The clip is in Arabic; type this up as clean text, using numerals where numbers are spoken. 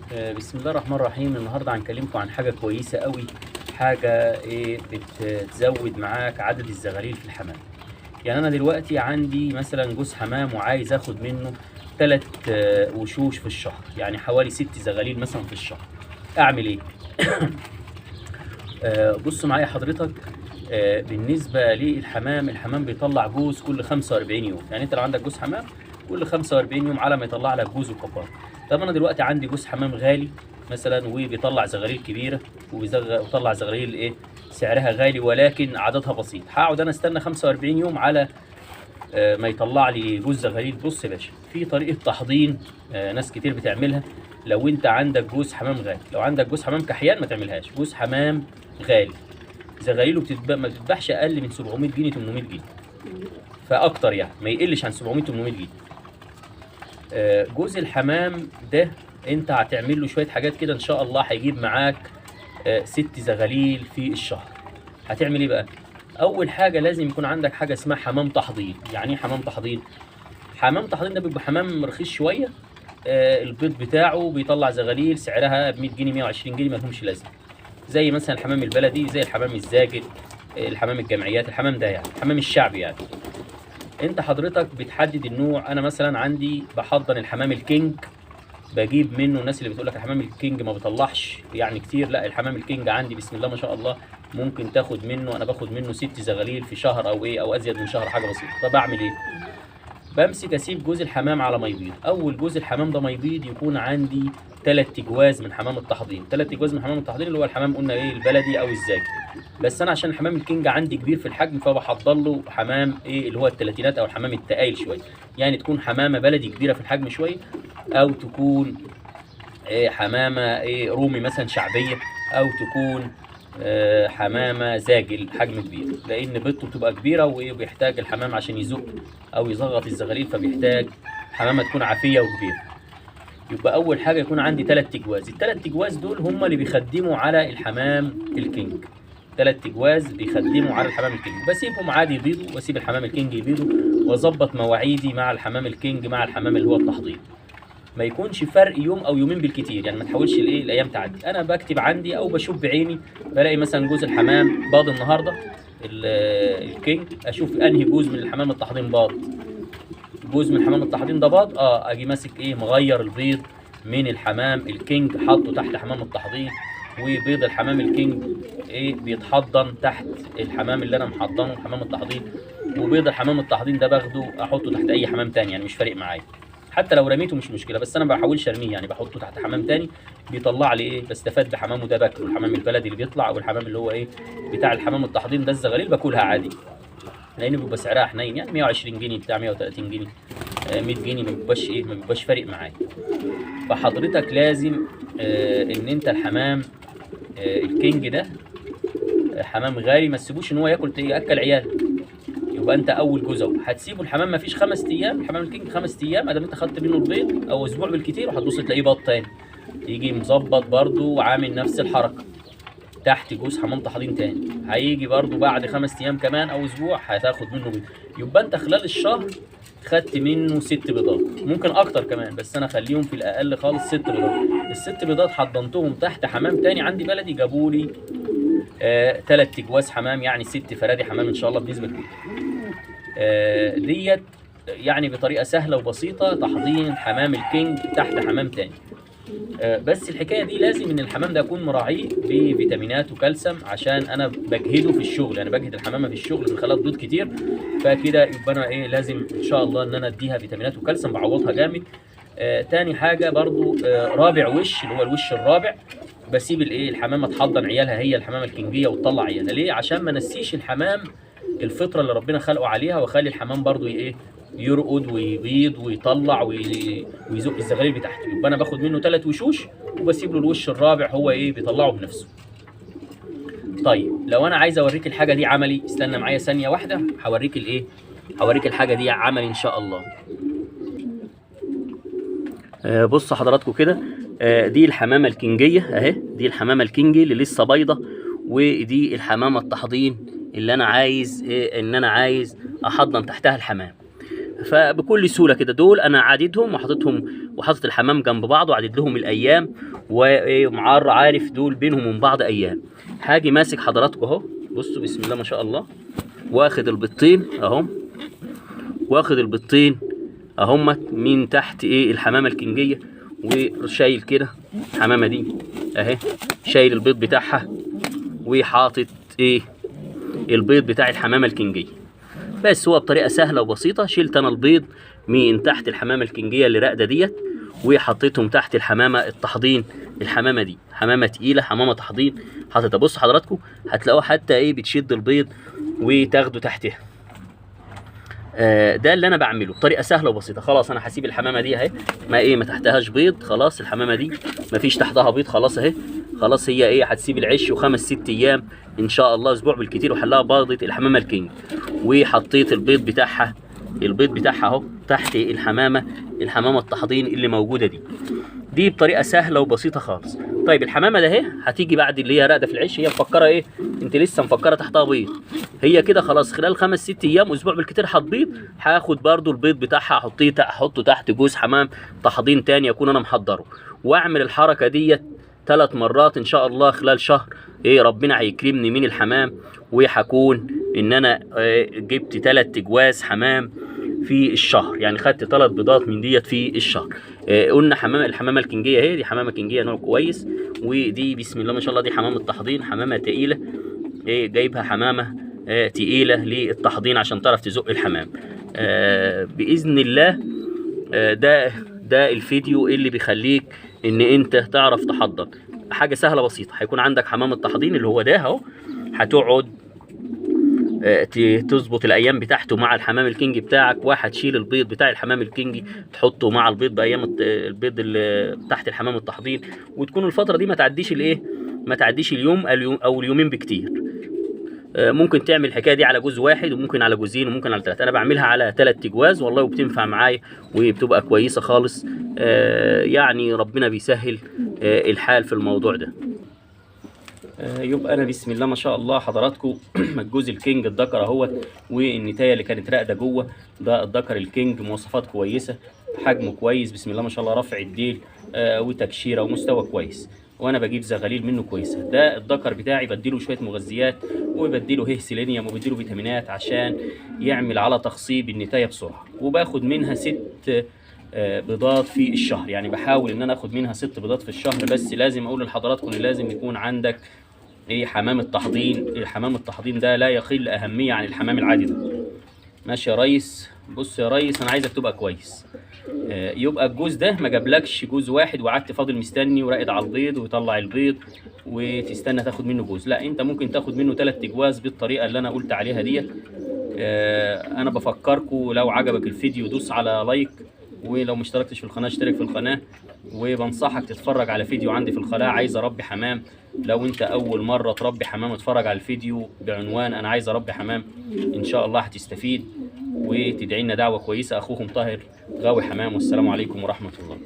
بسم الله الرحمن الرحيم. النهارده هنكلمكم عن حاجه كويسه قوي، حاجه بتزود معاك عدد الزغاليل في الحمام. يعني انا دلوقتي عندي مثلا جوز حمام وعايز اخد منه 3 وشوش في الشهر، يعني حوالي 6 زغاليل مثلا في الشهر. اعمل ايه؟ بصوا معايا حضرتك. بالنسبه للحمام، الحمام بيطلع جوز كل 45 يوم. يعني انت لو عندك جوز حمام كل 45 يوم على ما يطلع لك جوز وكبار. طب انا دلوقتي عندي جوز حمام غالي مثلا وبيطلع زغاليل كبيره وبيطلع زغاليل سعرها غالي ولكن عددها بسيط. هقعد انا استنى 45 يوم على ما يطلع لي جوز زغاليل؟ بص يا باشا، في طريقه تحضين ناس كتير بتعملها. لو انت عندك جوز حمام غالي، لو عندك جوز حمام كحيان ما تعملهاش. جوز حمام غالي زغاليله ما بتتباعش اقل من 700 جنيه 800 جنيه فاكتر، يعني ما يقلش عن 700 800 جنيه. جوز الحمام ده انت هتعمل له شويه حاجات كده ان شاء الله هيجيب معاك 6 زغاليل في الشهر. هتعمل ايه بقى؟ اول حاجه لازم يكون عندك حاجه اسمها حمام تحضير. يعني ايه حمام تحضير؟ حمام تحضير ده بيبقى حمام رخيص شويه، البيض بتاعه بيطلع زغاليل سعرها ب 100 جنيه 120 جنيه، ما لهمش لازمه. زي مثلا الحمام البلدي، زي الحمام الزاجل، الحمام الجمعيات، الحمام ده يعني الحمام الشعبي. يعني انت حضرتك بتحدد النوع. انا مثلا عندي بحضن الحمام الكينج، بجيب منه. الناس اللي بتقول لك الحمام الكينج ما بيطلعش يعني كتير، لا، الحمام الكينج عندي بسم الله ما شاء الله ممكن تاخد منه، انا باخد منه 6 زغاليل في شهر او ازيد من شهر، حاجه بسيطه. فبعمل ايه؟ بمسك اسيب جوز الحمام على ما يبيض. اول جوز الحمام ده ما يبيض يكون عندي 3 جواز من حمام التحضير. 3 جواز من حمام التحضير اللي هو الحمام قلنا البلدي او الزاجل. بس انا عشان الحمام الكينج عندي كبير في الحجم فبحضر له حمام اللي هو الثلاثينات او الحمام التقايل شويه. يعني تكون حمامه بلدي كبيره في الحجم شويه، او تكون حمامه رومي مثلا شعبيه، او تكون حمامه زاجل حجم كبير، لان بيضته بتبقى كبيره وبيحتاج الحمام عشان يزق او يزغط الزغاليل، فبيحتاج حمامه تكون عافيه وكبيره. يبقى اول حاجه يكون عندي 3 جواز. ال3 جواز دول هم اللي بيخدموا على الحمام الكينج. 3 جواز بيخدموا على الحمام الكينج. بسيبهم عادي يبيضوا واسيب الحمام الكينج يبيضوا، واظبط مواعيدي مع الحمام الكينج مع الحمام اللي هو التحضير. ما يكونش فرق يوم او يومين بالكتير، يعني ما تحاولش الايام تعدي. انا بكتب عندي او بشوف بعيني، بلاقي مثلا جوز الحمام باض النهارده الكينج، اشوف انهي جوز من الحمام التحضير باض. جوز من حمام التحضير ده باض، اجي ماسك مغير البيض من الحمام الكينج حاطه تحت حمام التحضير، وبيض الحمام الكينج بيتحضن تحت الحمام اللي انا محضنه حمام التحضير، وبيض الحمام التحضير ده باخده احطه تحت اي حمام تاني، يعني مش فارق معايا. حتى لو رميته مش مشكله، بس انا ما بحاولش ارميه، يعني بحطه تحت حمام تاني بيطلع لي بستفاد بحمامه ده، باكله. الحمام البلدي اللي بيطلع او الحمام اللي هو بتاع الحمام التحضير ده الزغاليل باكلها عادي، لان بيبقى سعرها حنين، يعني 120 جنيه بتاع 130 جنيه 100 جنيه، ما بيبقاش فارق معايا. فحضرتك لازم ان انت الحمام الكينج ده حمام غالي، ما تسيبوش ان هو ياكل عيال. يبقى انت اول جزء هتسيبه الحمام ما فيش 5 ايام، الحمام الكينج 5 ايام ادام انت خدت منه البيض، او اسبوع بالكتير، وهتبص تلاقيه بيض تاني، يجي مظبط برده وعامل نفس الحركه تحت جوز حمام طحالين تاني. هيجي برده بعد 5 ايام كمان او اسبوع هتاخد منه بيض. يبقى انت خلال الشهر خدت منه 6 بيضات، ممكن اكتر كمان، بس انا خليهم في الاقل خالص 6 بيضات. ال6 بيضات حضنتهم تحت حمام تاني عندي بلدي، جابوا لي 3 جواز حمام، يعني 6 فرادي حمام ان شاء الله بنسبه كبيره. ديت يعني بطريقه سهله وبسيطه تحضين حمام الكينج تحت حمام تاني. بس الحكايه دي لازم ان الحمام ده اكون مراعيه بفيتامينات وكالسيوم، عشان انا بجهده في الشغل، يعني بجهد الحمامه في الشغل من خلال بيض كتير، فكده يبقى انا لازم ان شاء الله ان انا اديها فيتامينات وكالسيوم بعوضها جامد. تاني حاجه برضو رابع وش اللي هو الوش الرابع، بسيب الحمامه تحضن عيالها، هي الحمامه الكينجيه وتطلع عيالها. ليه؟ عشان ما نسيش الحمام الفطره اللي ربنا خلقه عليها، واخلي الحمام برضو يرقد ويبيض ويطلع ويزق الزغاليل بتاعته. يبقى انا باخد منه 3 وشوش وبسيب له الوش الرابع هو بيطلعه بنفسه. طيب لو انا عايز اوريك الحاجه دي عملي، استنى معايا ثانيه واحده، هوريك هوريك الحاجه دي عملي ان شاء الله. بصوا حضراتكم كده، دي الحمامه الكينجيه اهي، دي الحمامه الكينجي اللي لسه بيضه، ودي الحمامه التحضين اللي انا عايز ان انا عايز احضن تحتها الحمام. فبكل سهوله كده دول انا عاددهم وحاطط الحمام جنب بعض وعدد لهم الايام ومعار عارف دول بينهم وبين بعض ايام. هاجي ماسك حضراتكم اهو، بصوا بسم الله ما شاء الله، واخد البيضتين اهم، واخد البيضتين اهم من تحت الحمامه الكنجيه، وشايل كده الحمامه دي اهي، شايل البيض بتاعها وحاطط البيض بتاع الحمامه الكنجيه. بس هو بطريقه سهله وبسيطه، شلت انا البيض من تحت الحمامه الكنجيه اللي راقده ديت وحطيتهم تحت الحمامه التحضين. الحمامه دي حمامه تقيله، حمامه تحضين حاططها. بص حضراتكم هتلاقوها حتى بتشد البيض وتاخده تحتها. ده اللي انا بعمله بطريقه سهله وبسيطه. خلاص انا هسيب الحمامه دي اهي، ما تحتهاش بيض، خلاص الحمامه دي ما فيش تحتها بيض، خلاص اهي، خلاص هي هتسيب العش وخمس 6 ايام ان شاء الله، اسبوع بالكتير، وحلها باضه الحمامه الكينج. وحطيت البيض بتاعها اهو تحت الحمامه التحضين اللي موجوده دي بطريقه سهله وبسيطه خالص. طيب الحمامه ده اهي هتيجي بعد اللي هي راقده في العش، هي مفكره انت لسه مفكره تحتها بيض، هي كده خلاص خلال 5 6 ايام اسبوع بالكتير هتبيض. هاخد برضو البيض بتاعها احطه تحت جوز حمام تحضين تاني اكون انا محضره، واعمل الحركه ديت 3 مرات ان شاء الله خلال شهر. ربنا هيكرمني من الحمام، وهكون ان انا جبت 3 جواز حمام في الشهر، يعني خدت 3 بيضات من ديت في الشهر. قلنا الحمامه الكنجيه اهي، دي حمامه كنجيه نوع كويس، ودي بسم الله ما شاء الله دي حمامه تحضين، حمامه تقيله، جايبها حمامه تقيله للتحضين عشان تعرف تزق الحمام. باذن الله ده الفيديو اللي بيخليك ان انت تعرف تحضر حاجه سهله بسيطه. هيكون عندك حمام التحضين اللي هو ده اهو، هتقعد تظبط الايام بتاعته مع الحمام الكينج بتاعك، وهتشيل البيض بتاع الحمام الكينج تحطه مع البيض بايام البيض اللي تحت الحمام التحضين، وتكون الفتره دي ما تعديش اليوم او اليومين بكتير. ممكن تعمل الحكايه دي على جوز واحد، وممكن على جوزين، وممكن على 3. انا بعملها على 3 جواز والله، وبتنفع معايا وبتبقى كويسه خالص. يعني ربنا بيسهل الحال في الموضوع ده. يبقى انا بسم الله ما شاء الله حضراتكم الجوز الكينج الذكر اهوت، والنتايه اللي كانت راقده جوه ده الذكر الكينج، مواصفات كويسه، حجمه كويس بسم الله ما شاء الله، رفع الديل وتكشيره ومستوى كويس، وانا بجيب زغاليل منه كويسه. ده الذكر بتاعي بديله شويه مغذيات، وبديله سيلينيوم، وبديله فيتامينات عشان يعمل على تخصيب النتايه بسرعه. وباخد منها 6 بيضات في الشهر، يعني بحاول ان انا اخد منها 6 بيضات في الشهر. بس لازم اقول لحضراتكم ان لازم يكون عندك حمام التحضين. الحمام التحضين ده لا يقل اهميه عن الحمام العادي ده. ماشي يا ريس؟ بص يا ريس، انا عايزك تبقى كويس. يبقى الجوز ده ما جابلكش جوز واحد وقعدت فاضل مستني وراقد على البيض ويطلع البيض وتستنى تاخد منه جوز، لا، انت ممكن تاخد منه 3 جواز بالطريقه اللي انا قلت عليها ديت. انا بفكركم لو عجبك الفيديو دوس على لايك، ولو ما اشتركتش في القناه اشترك في القناه، وبنصحك تتفرج على فيديو عندي في القناه عايز اربي حمام. لو انت اول مره تربي حمام اتفرج على الفيديو بعنوان انا عايز اربي حمام، ان شاء الله هتستفيد وتدعي لنا دعوه كويسه. اخوكم طاهر غاوي حمام، والسلام عليكم ورحمه الله.